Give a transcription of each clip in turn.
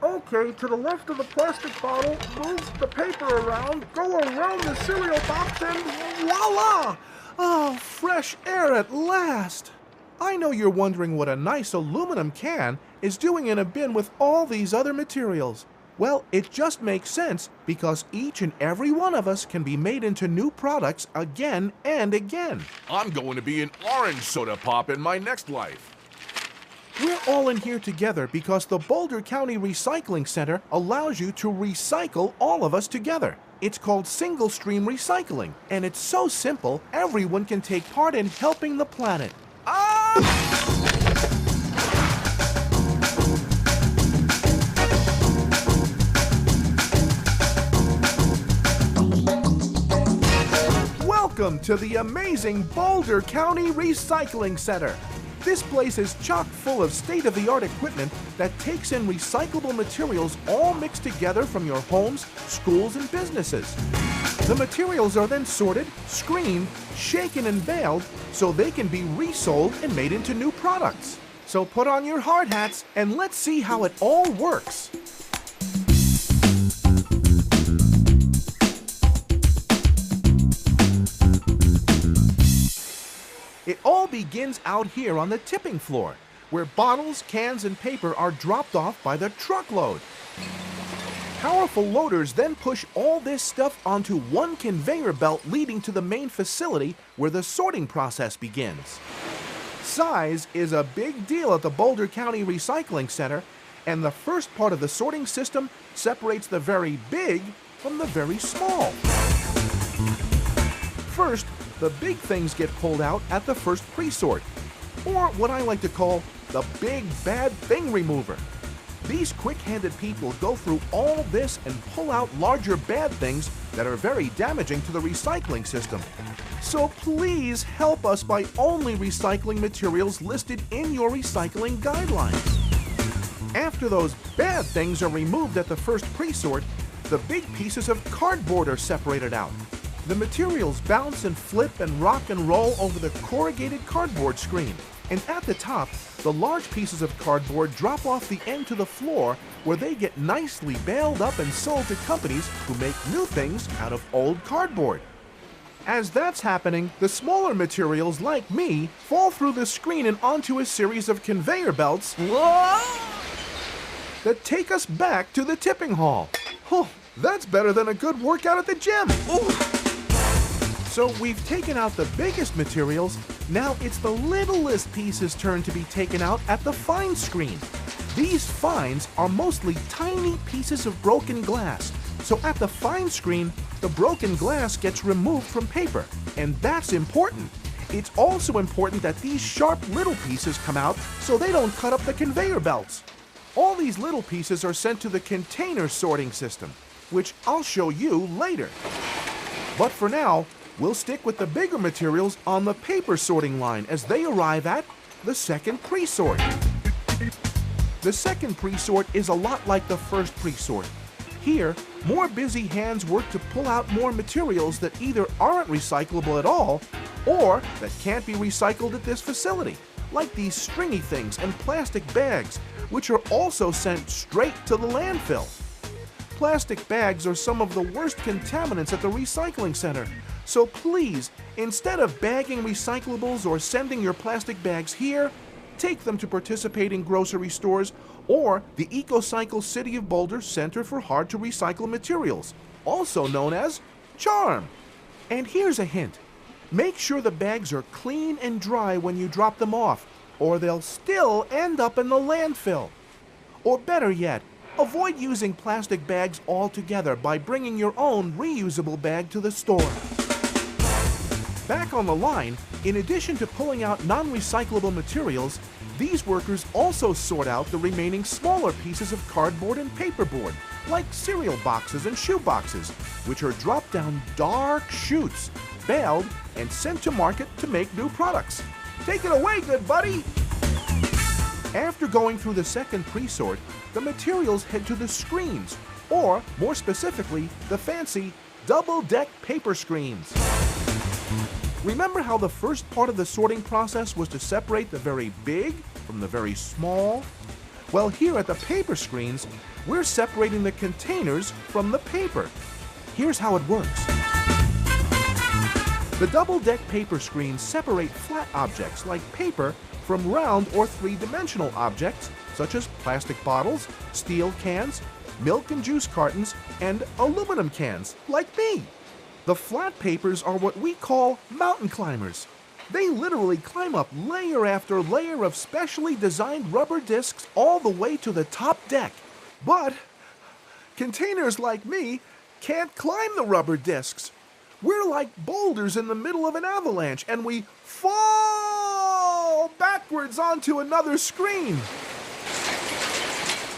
Okay, to the left of the plastic bottle, move the paper around, go around the cereal box, and voila! Oh, fresh air at last! I know you're wondering what a nice aluminum can is doing in a bin with all these other materials. Well, it just makes sense because each and every one of us can be made into new products again and again. I'm going to be an orange soda pop in my next life. We're all in here together because the Boulder County Recycling Center allows you to recycle all of us together. It's called single stream recycling, and it's so simple everyone can take part in helping the planet. Welcome to the amazing Boulder County Recycling Center. This place is chock full of state-of-the-art equipment that takes in recyclable materials all mixed together from your homes, schools, and businesses. The materials are then sorted, screened, shaken, and baled so they can be resold and made into new products. So put on your hard hats and let's see how it all works. It all begins out here on the tipping floor, where bottles, cans, and paper are dropped off by the truckload. Powerful loaders then push all this stuff onto one conveyor belt leading to the main facility where the sorting process begins. Size is a big deal at the Boulder County Recycling Center, and the first part of the sorting system separates the very big from the very small. First, the big things get pulled out at the first pre-sort, or what I like to call the big bad thing remover. These quick-handed people go through all this and pull out larger bad things that are very damaging to the recycling system. So please help us by only recycling materials listed in your recycling guidelines. After those bad things are removed at the first pre-sort, the big pieces of cardboard are separated out. The materials bounce and flip and rock and roll over the corrugated cardboard screen. And at the top, the large pieces of cardboard drop off the end to the floor where they get nicely baled up and sold to companies who make new things out of old cardboard. As that's happening, the smaller materials, like me, fall through the screen and onto a series of conveyor belts that take us back to the tipping hall. Oh, that's better than a good workout at the gym. Ooh. So we've taken out the biggest materials, now it's the littlest pieces' turn to be taken out at the fine screen. These fines are mostly tiny pieces of broken glass, so at the fine screen, the broken glass gets removed from paper, and that's important. It's also important that these sharp little pieces come out so they don't cut up the conveyor belts. All these little pieces are sent to the container sorting system, which I'll show you later. But for now, we'll stick with the bigger materials on the paper sorting line as they arrive at the second pre-sort. The second pre-sort is a lot like the first pre-sort. Here, more busy hands work to pull out more materials that either aren't recyclable at all or that can't be recycled at this facility, like these stringy things and plastic bags, which are also sent straight to the landfill. Plastic bags are some of the worst contaminants at the recycling center. So please, instead of bagging recyclables or sending your plastic bags here, take them to participating grocery stores or the EcoCycle City of Boulder Center for Hard to Recycle Materials, also known as CHARM. And here's a hint. Make sure the bags are clean and dry when you drop them off, or they'll still end up in the landfill. Or better yet, avoid using plastic bags altogether by bringing your own reusable bag to the store. Back on the line, in addition to pulling out non-recyclable materials, these workers also sort out the remaining smaller pieces of cardboard and paperboard, like cereal boxes and shoe boxes, which are dropped down dark chutes, baled, and sent to market to make new products. Take it away, good buddy! After going through the second pre-sort, the materials head to the screens, or more specifically, the fancy double-deck paper screens. Remember how the first part of the sorting process was to separate the very big from the very small? Well, here at the paper screens, we're separating the containers from the paper. Here's how it works. The double-deck paper screens separate flat objects like paper from round or three-dimensional objects such as plastic bottles, steel cans, milk and juice cartons, and aluminum cans like me. The flat papers are what we call mountain climbers. They literally climb up layer after layer of specially designed rubber discs all the way to the top deck. But containers like me can't climb the rubber discs. We're like boulders in the middle of an avalanche, and we fall backwards onto another screen.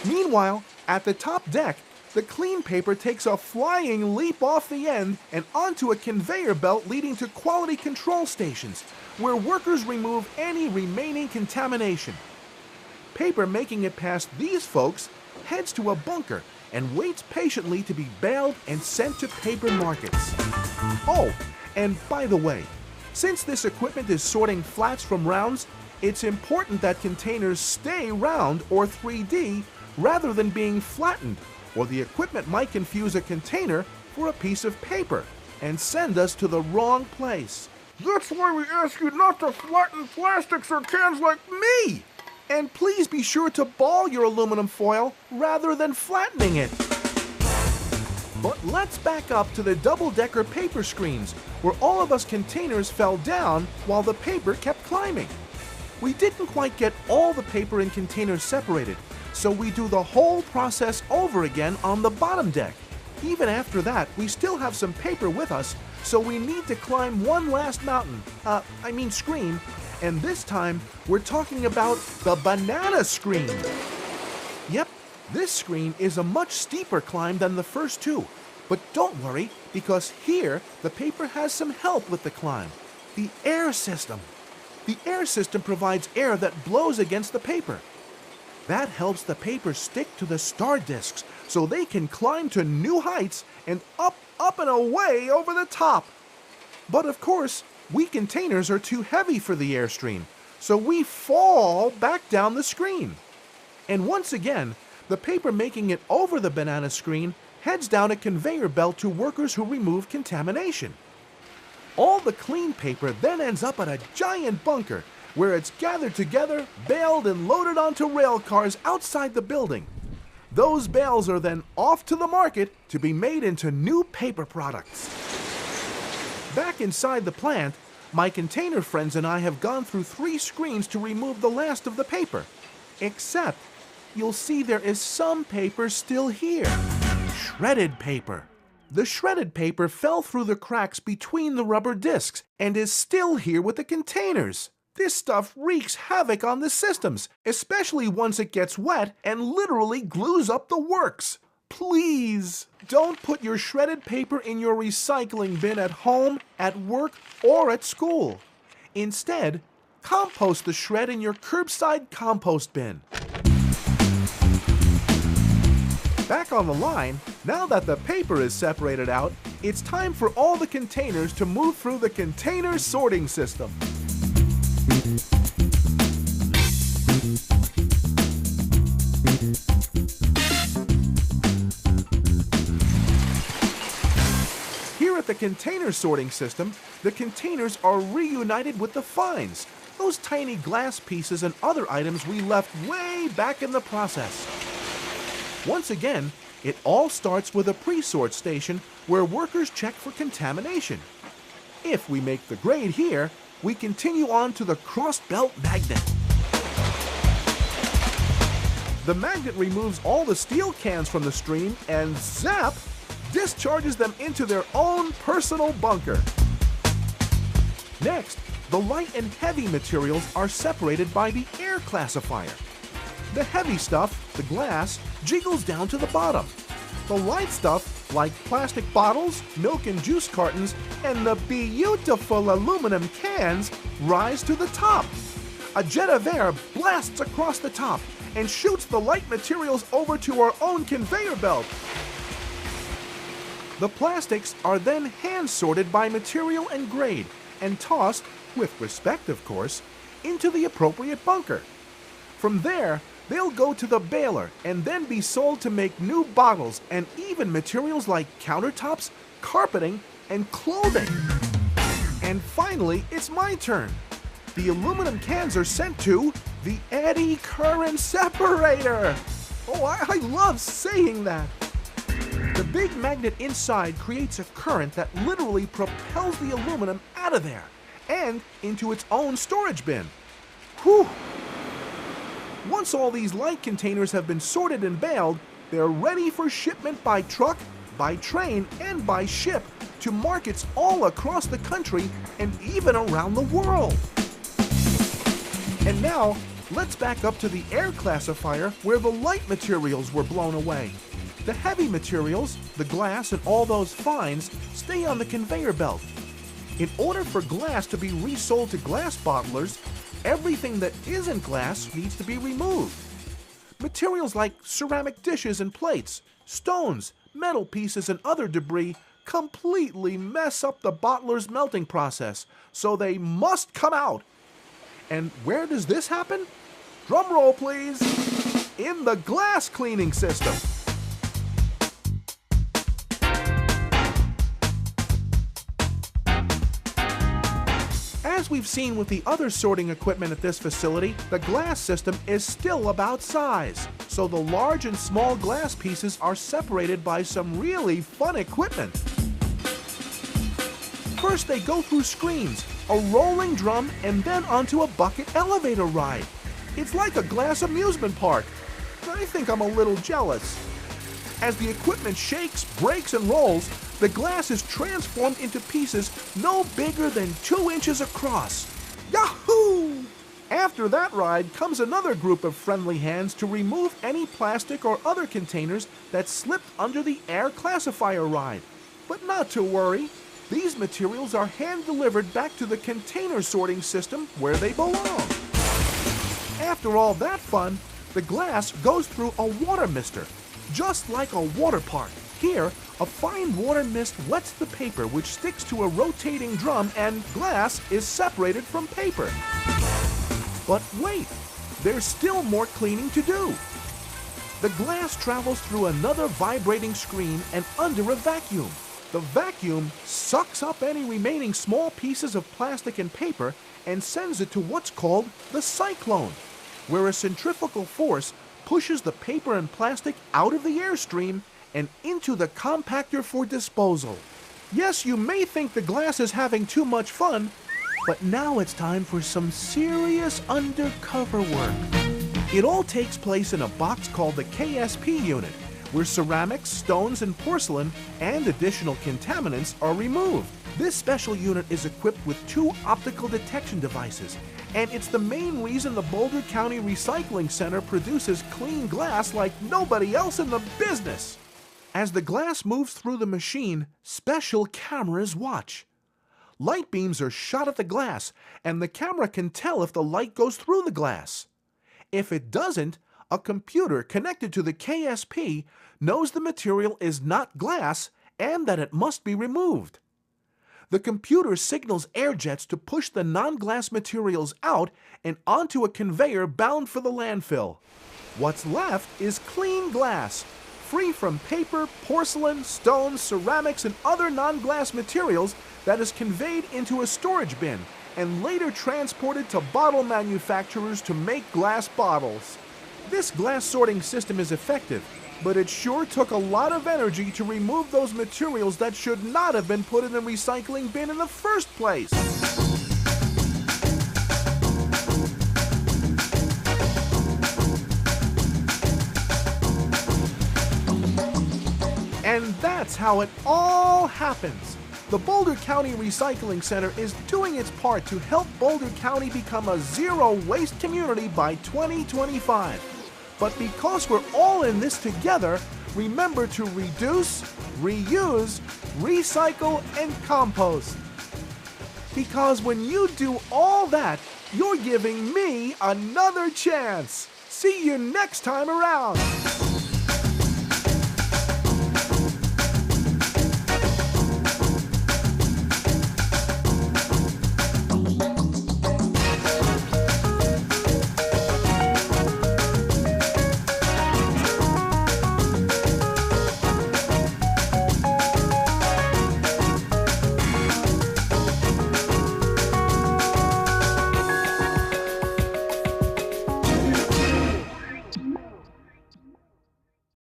Meanwhile, at the top deck, the clean paper takes a flying leap off the end and onto a conveyor belt leading to quality control stations, where workers remove any remaining contamination. Paper making it past these folks heads to a bunker and waits patiently to be baled and sent to paper markets. Oh, and by the way, since this equipment is sorting flats from rounds, it's important that containers stay round or 3D rather than being flattened, or the equipment might confuse a container for a piece of paper and send us to the wrong place. That's why we ask you not to flatten plastics or cans like me! And please be sure to ball your aluminum foil rather than flattening it. But let's back up to the double-decker paper screens, where all of us containers fell down while the paper kept climbing. We didn't quite get all the paper in containers separated, so we do the whole process over again on the bottom deck. Even after that, we still have some paper with us, so we need to climb one last mountain, screen, and this time we're talking about the banana screen. Yep, this screen is a much steeper climb than the first two, but don't worry, because here the paper has some help with the climb: the air system. The air system provides air that blows against the paper. That helps the paper stick to the star discs so they can climb to new heights and up and away over the top. But of course, we containers are too heavy for the airstream, so we fall back down the screen. And once again, the paper making it over the banana screen heads down a conveyor belt to workers who remove contamination. All the clean paper then ends up at a giant bunker where it's gathered together, baled, and loaded onto rail cars outside the building. Those bales are then off to the market to be made into new paper products. Back inside the plant, my container friends and I have gone through 3 screens to remove the last of the paper. Except, you'll see there is some paper still here. Shredded paper. The shredded paper fell through the cracks between the rubber discs and is still here with the containers. This stuff wreaks havoc on the systems, especially once it gets wet and literally glues up the works. Please, don't put your shredded paper in your recycling bin at home, at work, or at school. Instead, compost the shred in your curbside compost bin. Back on the line, now that the paper is separated out, it's time for all the containers to move through the container sorting system. Here at the container sorting system, the containers are reunited with the fines, those tiny glass pieces and other items we left way back in the process. Once again, it all starts with a pre-sort station where workers check for contamination. If we make the grade here, we continue on to the cross-belt magnet. The magnet removes all the steel cans from the stream and zap, discharges them into their own personal bunker. Next, the light and heavy materials are separated by the air classifier. The heavy stuff, the glass, jiggles down to the bottom. The light stuff, like plastic bottles, milk and juice cartons, and the beautiful aluminum cans, rise to the top. A jet of air blasts across the top and shoots the light materials over to our own conveyor belt. The plastics are then hand-sorted by material and grade and tossed, with respect of course, into the appropriate bunker. From there, They'll go to the baler and then be sold to make new bottles and even materials like countertops, carpeting, and clothing. And finally, it's my turn. The aluminum cans are sent to the eddy current separator. Oh, I love saying that. The big magnet inside creates a current that literally propels the aluminum out of there and into its own storage bin. Whew! Once all these light containers have been sorted and baled, they're ready for shipment by truck, by train, and by ship to markets all across the country and even around the world. And now, let's back up to the air classifier where the light materials were blown away. The heavy materials, the glass and all those fines, stay on the conveyor belt. In order for glass to be resold to glass bottlers, everything that isn't glass needs to be removed. Materials like ceramic dishes and plates, stones, metal pieces, and other debris completely mess up the bottler's melting process, so they must come out. And where does this happen? Drum roll, please. In the glass cleaning system. As we've seen with the other sorting equipment at this facility, the glass system is still about size. So the large and small glass pieces are separated by some really fun equipment. First, they go through screens, a rolling drum, and then onto a bucket elevator ride. It's like a glass amusement park. I think I'm a little jealous. As the equipment shakes, breaks, and rolls, the glass is transformed into pieces no bigger than 2 inches across. Yahoo! After that ride comes another group of friendly hands to remove any plastic or other containers that slipped under the air classifier ride. But not to worry, these materials are hand-delivered back to the container sorting system where they belong. After all that fun, the glass goes through a water mister, just like a water park. Here, a fine water mist wets the paper which sticks to a rotating drum and glass is separated from paper. But wait, there's still more cleaning to do. The glass travels through another vibrating screen and under a vacuum. The vacuum sucks up any remaining small pieces of plastic and paper and sends it to what's called the cyclone, where a centrifugal force pushes the paper and plastic out of the airstream and into the compactor for disposal. Yes, you may think the glass is having too much fun, but now it's time for some serious undercover work. It all takes place in a box called the KSP unit, where ceramics, stones, and porcelain and additional contaminants are removed. This special unit is equipped with 2 optical detection devices, and it's the main reason the Boulder County Recycling Center produces clean glass like nobody else in the business. As the glass moves through the machine, special cameras watch. Light beams are shot at the glass, and the camera can tell if the light goes through the glass. If it doesn't, a computer connected to the KSP knows the material is not glass and that it must be removed. The computer signals air jets to push the non-glass materials out and onto a conveyor bound for the landfill. What's left is clean glass, free from paper, porcelain, stones, ceramics, and other non-glass materials that is conveyed into a storage bin and later transported to bottle manufacturers to make glass bottles. This glass sorting system is effective, but it sure took a lot of energy to remove those materials that should not have been put in the recycling bin in the first place. And that's how it all happens. The Boulder County Recycling Center is doing its part to help Boulder County become a zero-waste community by 2025. But because we're all in this together, remember to reduce, reuse, recycle, and compost. Because when you do all that, you're giving me another chance. See you next time around.